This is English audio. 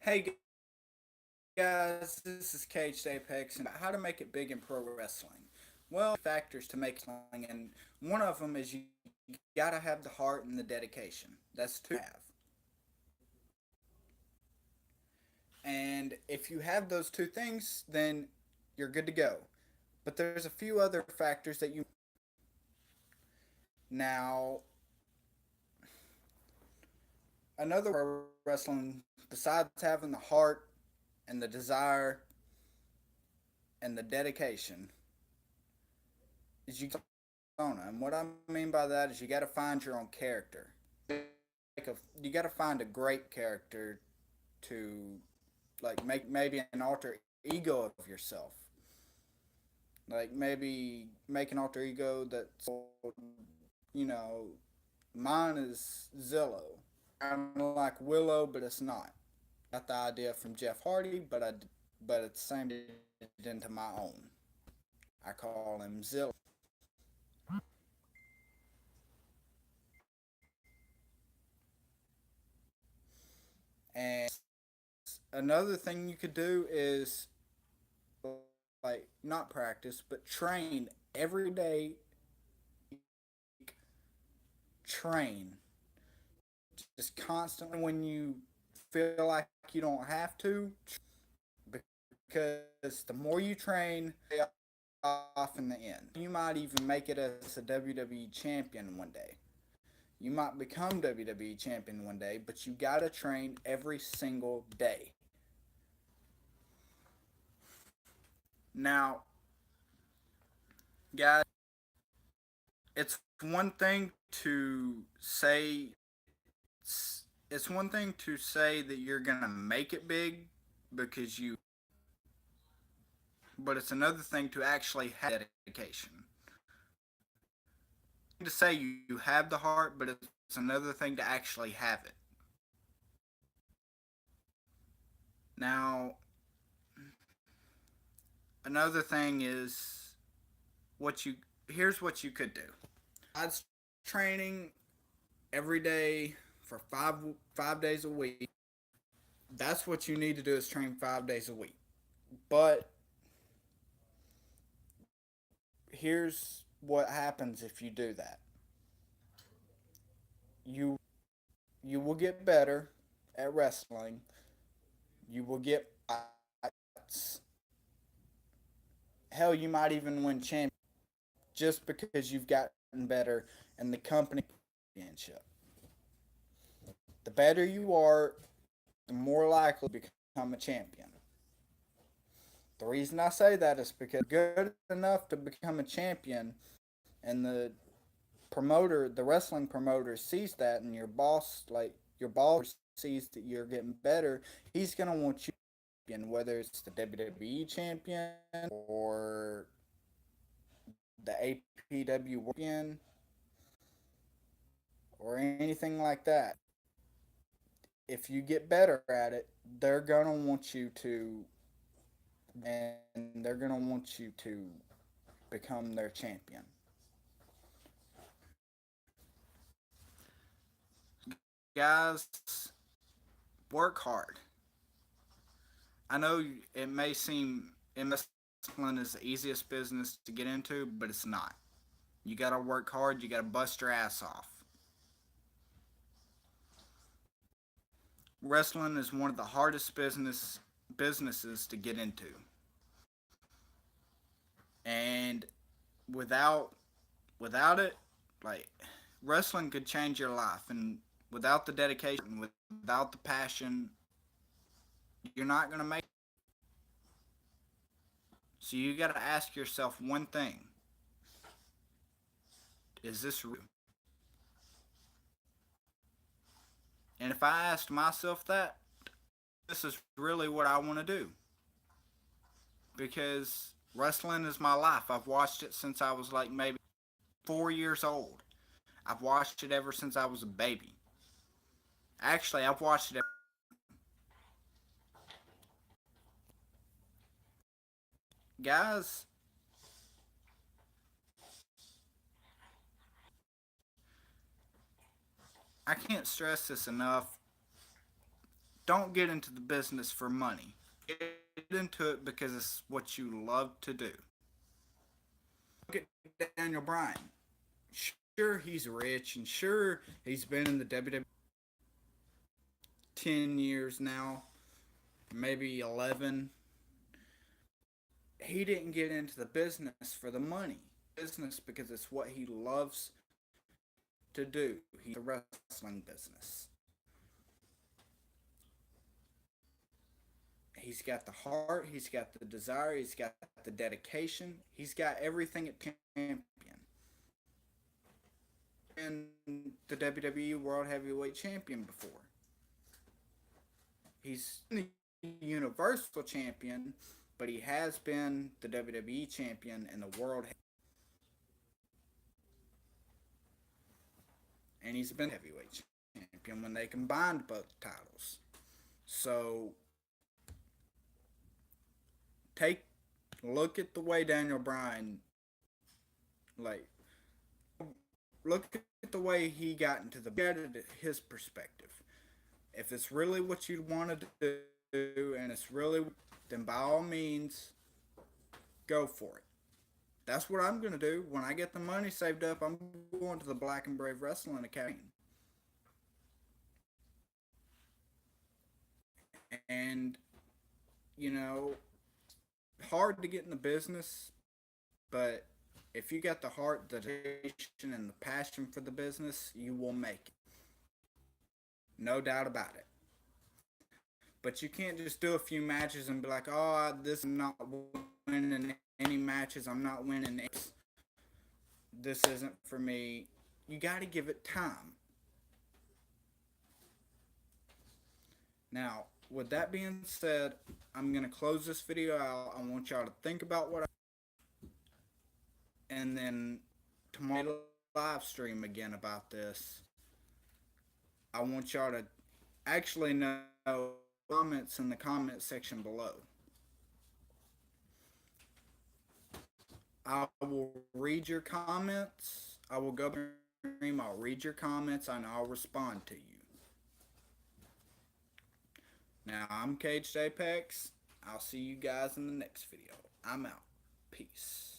Hey guys, this is Caged Apex and how to make it big in pro wrestling. Well, factors to make wrestling, and one of them is you gotta have the heart and the dedication. That's two have. And if you have those two things, then you're good to go. But there's a few other factors that you now another pro wrestling besides having the heart and the desire and the dedication is persona. And what I mean by that is you got to find your own character. You got to find a great character to make maybe an alter ego of yourself. Like maybe make an alter ego that's you know mine is Zillow. Kind of like Willow, but it's not. Got the idea from Jeff Hardy, but it's the same it into my own. I call him Zillow. And another thing you could do is like not practice, but train every day. Train just constantly when you feel like you don't have to, because the more you train, off in the end. You might even make it as a WWE champion one day. You might become WWE champion one day, but you gotta train every single day. Now, guys, it's one thing to say it's one thing to say that you're gonna make it big because you, but it's another thing to actually have dedication. To say you have the heart, but it's another thing to actually have it. Now, another thing is what you here's what you could do. Besides training every day for five days a week, that's what you need to do is train 5 days a week. But here's what happens if you do that. You you will get better at wrestling. You will get fights. Hell, you might even win champion just because you've gotten better in the company championship. The better you are, the more likely to become a champion. The reason I say that is because good enough to become a champion, and the wrestling promoter sees that, and your boss sees that you're getting better, he's gonna want you champion, whether it's the WWE champion or the APW champion or anything like that. If you get better at it, they're gonna want you to, and they're gonna want you to become their champion. Guys, work hard. I know it may seem wrestling is the easiest business to get into, but it's not. You gotta work hard. You gotta bust your ass off. Wrestling is one of the hardest businesses to get into, and without without it, like wrestling could change your life, and without the dedication, without the passion, you're not gonna make it. So you gotta ask yourself one thing: is this real? And if I asked myself that, this is really what I want to do, because wrestling is my life. I've watched it since I was like maybe 4 years old. I've watched it ever since I was a baby. Actually, I've watched it. Guys, I can't stress this enough. don't get into the business for money. Get into it because it's what you love to do. Look at Daniel Bryan. Sure, he's rich, and sure, he's been in the WWE 10 years now, maybe 11. He didn't get into the business for the money. Business because it's what he loves to do. He's the wrestling business. He's got the heart, he's got the desire, he's got the dedication, he's got everything at champion. And the WWE World Heavyweight Champion before. He's the Universal Champion, but he has been the WWE Champion and the World and he's been Heavyweight Champion when they combined both titles. So look at the way Daniel Bryan, look at the way he got into the, get it his perspective. If it's really what you want to do and it's really, then by all means, go for it. That's what I'm going to do. When I get the money saved up, I'm going to the Black and Brave Wrestling Academy. And, you know, hard to get in the business, but if you got the heart, the dedication, and the passion for the business, you will make it. No doubt about it. But you can't just do a few matches and be like, oh, this I'm not winning any matches. I'm not winning this. This isn't for me. You got to give it time. Now, with that being said, I'm going to close this video out. I want y'all to think about what and then tomorrow live stream again about this. I want y'all to actually know comments in the comment section below. I will read your comments. I will go stream. I'll read your comments and I'll respond to you. Now, I'm Caged Apex. I'll see you guys in the next video. I'm out. Peace.